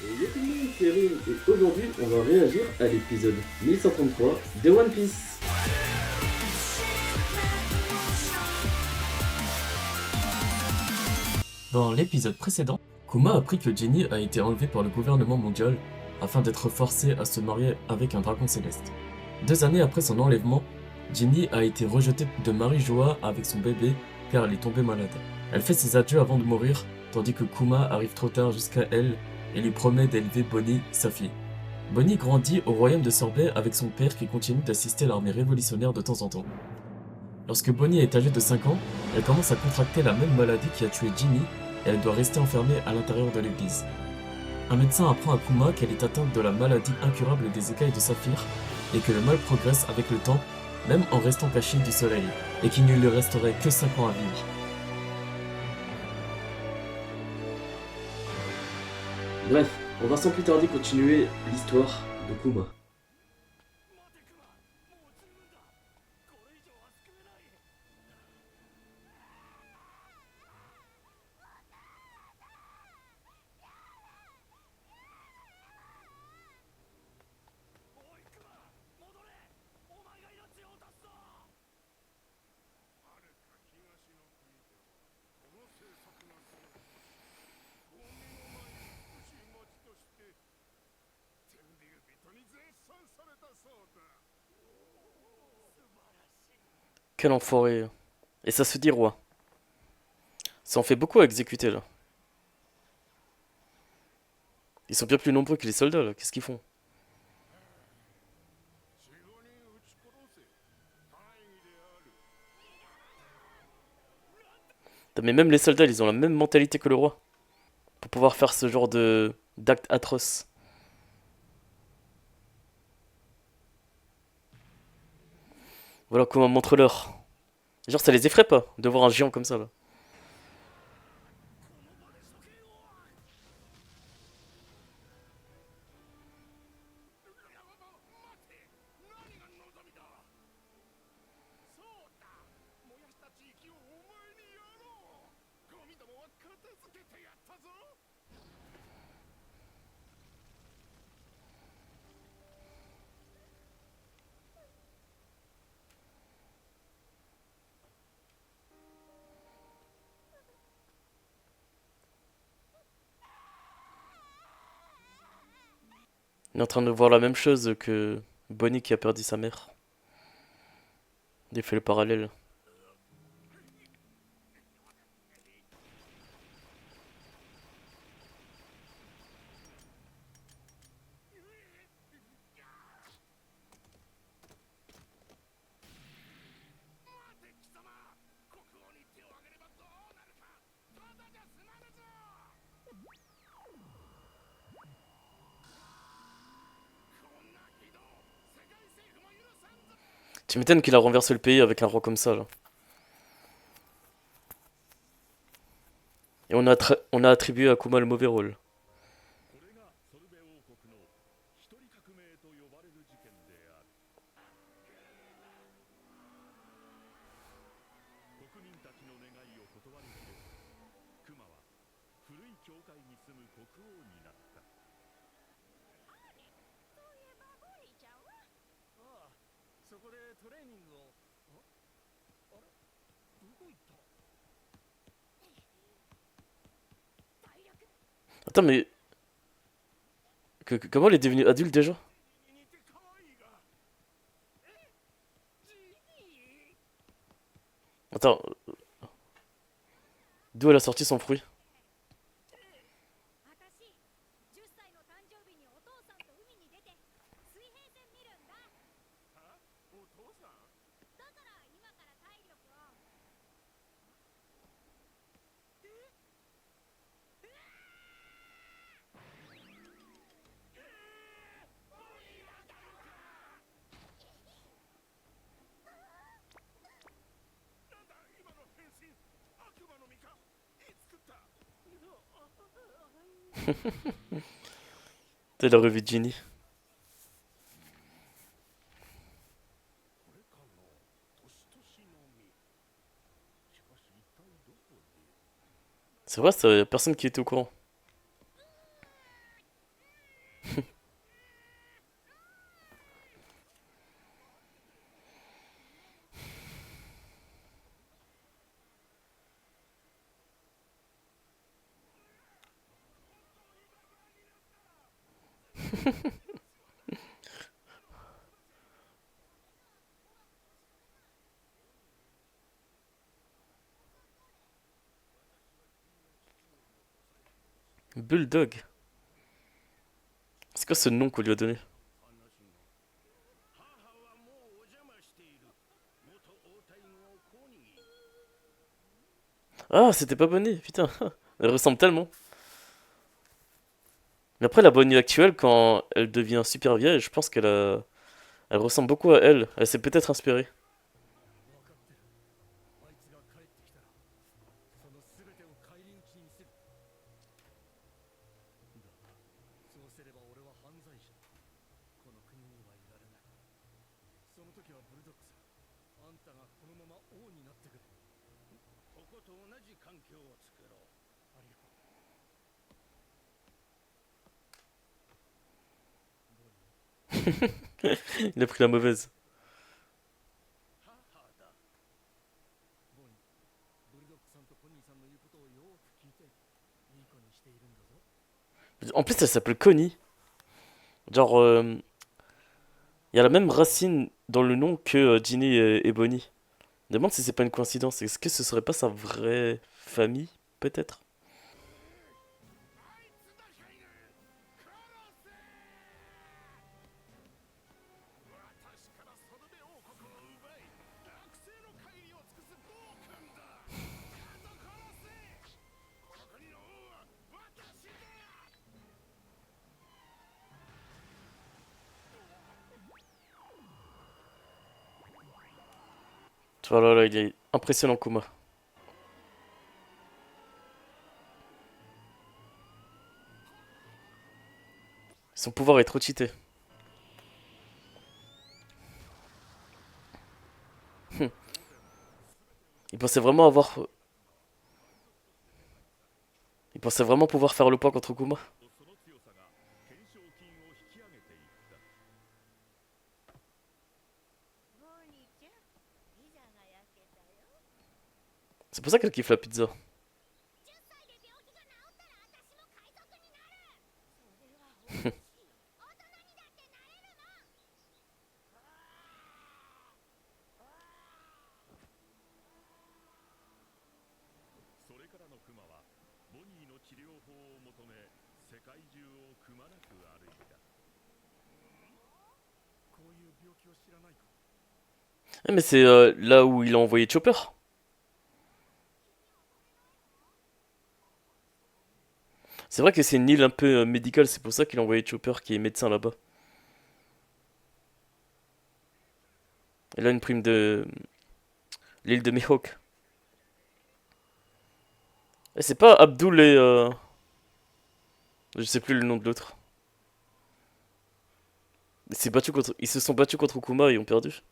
Et yo tout le monde, c'est Rim, et aujourd'hui on va réagir à l'épisode 1133 de One Piece. Dans l'épisode précédent, Kuma a appris que Jenny a été enlevée par le gouvernement mondial afin d'être forcée à se marier avec un dragon céleste. 2 années après son enlèvement, Jenny a été rejetée de Marie-Joa avec son bébé car elle est tombée malade. Elle fait ses adieux avant de mourir, tandis que Kuma arrive trop tard jusqu'à elle et lui promet d'élever Bonnie, sa fille. Bonnie grandit au royaume de Sorbet avec son père qui continue d'assister l'armée révolutionnaire de temps en temps. Lorsque Bonnie est âgée de 5 ans, elle commence à contracter la même maladie qui a tué Ginny et elle doit rester enfermée à l'intérieur de l'église. Un médecin apprend à Kuma qu'elle est atteinte de la maladie incurable des écailles de saphir et que le mal progresse avec le temps, même en restant cachée du soleil, et qu'il ne lui resterait que 5 ans à vivre. Bref, on va sans plus tarder continuer l'histoire de Kuma. Quel enfoiré. Et ça se dit roi. Ça en fait beaucoup à exécuter là. Ils sont bien plus nombreux que les soldats là. Qu'est-ce qu'ils font? Putain, mais même les soldats, ils ont la même mentalité que le roi. Pour pouvoir faire ce genre de d'actes atroces. Voilà comment montre-leur. Genre ça les effraie pas de voir un géant comme ça là. Il est en train de voir la même chose que Bonnie qui a perdu sa mère. Il fait le parallèle. Tu m'étonnes qu'il a renversé le pays avec un roi comme ça là. Et on a attribué à Kuma le mauvais rôle. Attends mais comment elle est devenue adulte déjà? Attends, d'où elle a sorti son fruit? T'as la revue de Ginny. C'est vrai, ça, y a personne qui était au courant. Bulldog. C'est quoi ce nom qu'on lui a donné? Ah, c'était pas Bonnie, putain. Elle ressemble tellement. Mais après, la Bonnie actuelle, quand elle devient super vieille, je pense elle ressemble beaucoup à elle. Elle s'est peut-être inspirée. Il a pris la mauvaise. En plus, elle s'appelle Connie. Genre, il y a la même racine dans le nom que Ginny et Bonnie. Je me demande si c'est pas une coïncidence. Est-ce que ce serait pas sa vraie famille, peut-être? Voilà, là, il est impressionnant, Kuma. Son pouvoir est trop cheaté. Il pensait vraiment avoir... Il pensait vraiment pouvoir faire le point contre Kuma. C'est pour ça qu'elle kiffe la pizza. Mais c'est là où il a envoyé Chopper. C'est vrai que c'est une île un peu médicale, c'est pour ça qu'il a envoyé Chopper qui est médecin là-bas. Elle a une prime de l'île de Mihawk. Et c'est pas Abdul et... Je sais plus le nom de l'autre. Ils se sont battus contre Kuma et ont perdu.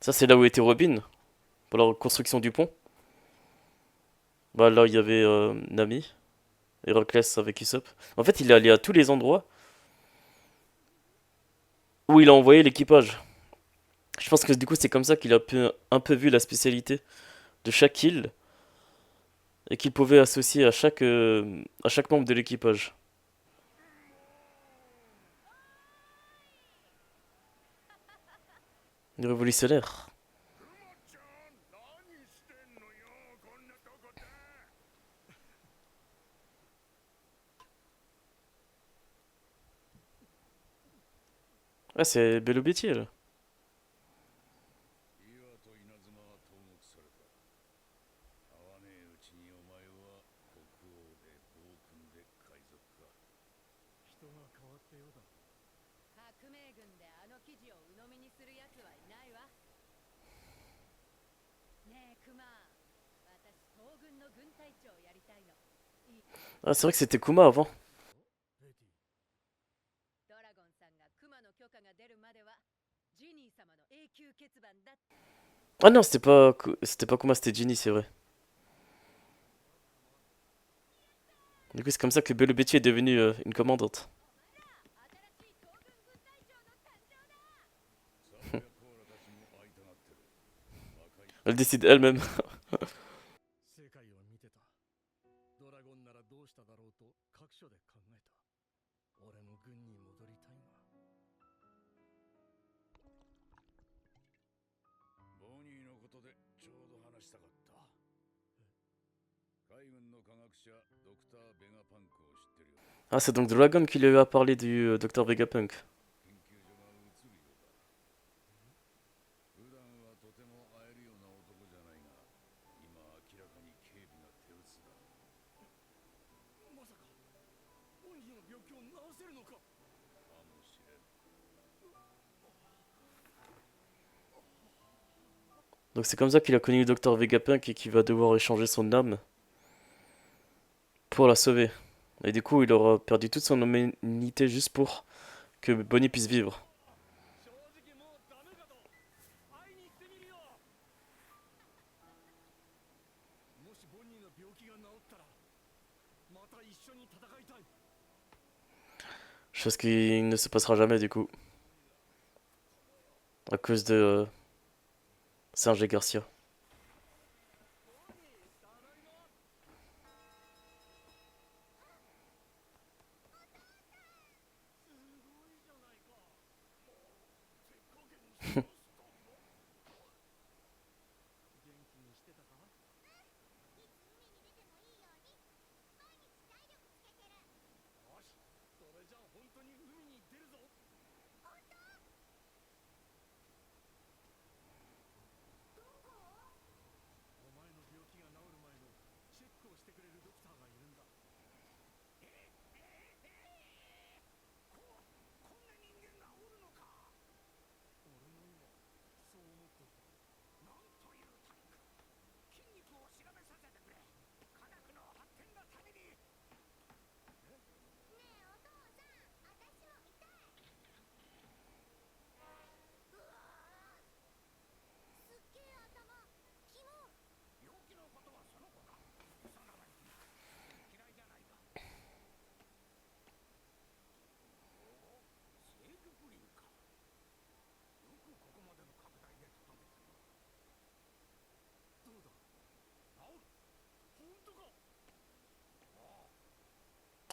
Ça, c'est là où était Robin, pour la construction du pont. Bah là, il y avait Nami, Héraclès avec Usopp. En fait, il est allé à tous les endroits où il a envoyé l'équipage. Je pense que du coup, c'est comme ça qu'il a un peu vu la spécialité de chaque île et qu'il pouvait associer à chaque membre de l'équipage. Le révolutionnaire. Ah, c'est Bello Betty, elle. Ah, c'est vrai que c'était Kuma avant. Ah non, c'était pas Kuma, c'était Ginny, c'est vrai. Du coup, c'est comme ça que Bello Betty est devenue une commandante. Elle décide elle-même. Ah, c'est donc Dragon qui lui a parlé du Dr Vegapunk. Donc c'est comme ça qu'il a connu le Dr Vegapunk et qu'il va devoir échanger son âme pour la sauver. Et du coup, il aura perdu toute son humanité juste pour que Bonnie puisse vivre. Chose qui ne se passera jamais du coup. À cause de Serge Garcia.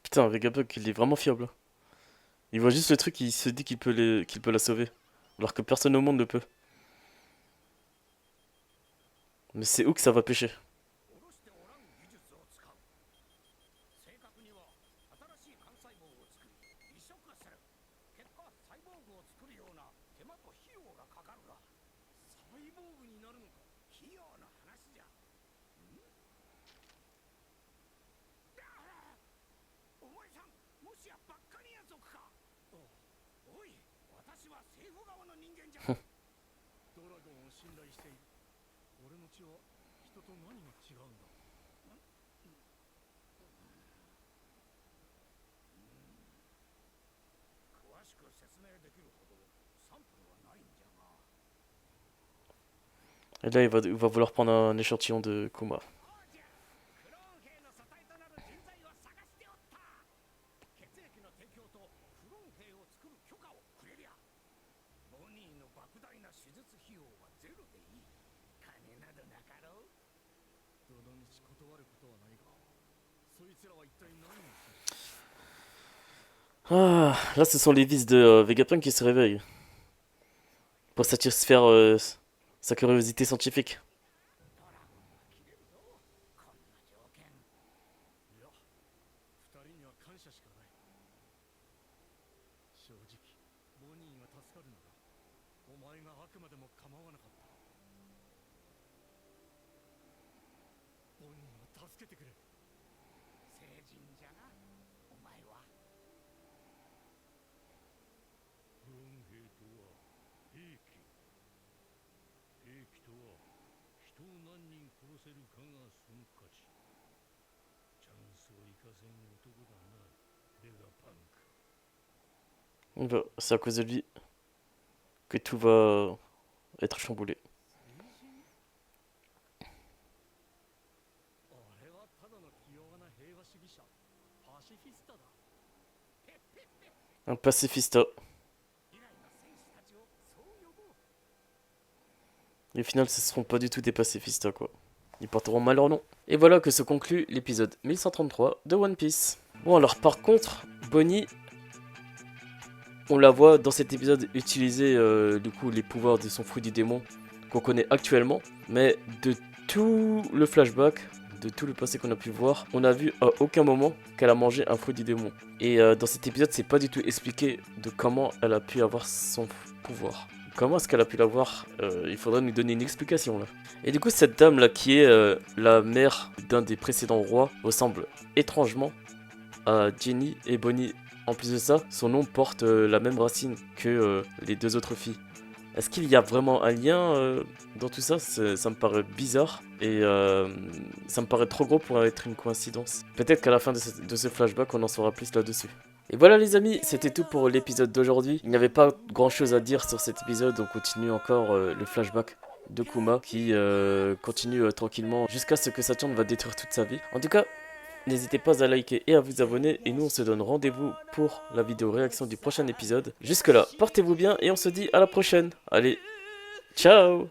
Putain, Vegapunk, il est vraiment fiable. Il voit juste le truc, il se dit qu'il peut la sauver. Alors que personne au monde ne peut. Mais c'est où que ça va pêcher? Et là, il va vouloir prendre un échantillon de Kuma. Ah, là, ce sont les vices de Vegapunk qui se réveillent. Pour satisfaire sa curiosité scientifique. Bah, c'est à cause de lui que tout va être chamboulé. Un pacifista. Et au final, ce ne seront pas du tout des pacifistas, quoi. Ils porteront mal leur nom. Et voilà que se conclut l'épisode 1133 de One Piece. Bon, alors par contre, Bonnie, on la voit dans cet épisode utiliser du coup les pouvoirs de son fruit du démon qu'on connaît actuellement. Mais de tout le flashback, de tout le passé qu'on a pu voir, on a vu à aucun moment qu'elle a mangé un fruit du démon. Et dans cet épisode, c'est pas du tout expliqué de comment elle a pu avoir son pouvoir. Comment est-ce qu'elle a pu l'avoir? Il faudrait nous donner une explication là. Et du coup, cette dame là qui est la mère d'un des précédents rois ressemble étrangement à Ginny et Bonnie. En plus de ça, son nom porte la même racine que les deux autres filles. Est-ce qu'il y a vraiment un lien dans tout ça? Ça me paraît bizarre et ça me paraît trop gros pour être une coïncidence. Peut-être qu'à la fin de ce flashback, on en saura plus là-dessus. Et voilà les amis, c'était tout pour l'épisode d'aujourd'hui. Il n'y avait pas grand chose à dire sur cet épisode, on continue encore le flashback de Kuma qui continue tranquillement jusqu'à ce que Saturne va détruire toute sa vie. En tout cas, n'hésitez pas à liker et à vous abonner et nous on se donne rendez-vous pour la vidéo réaction du prochain épisode. Jusque là, portez-vous bien et on se dit à la prochaine. Allez, ciao!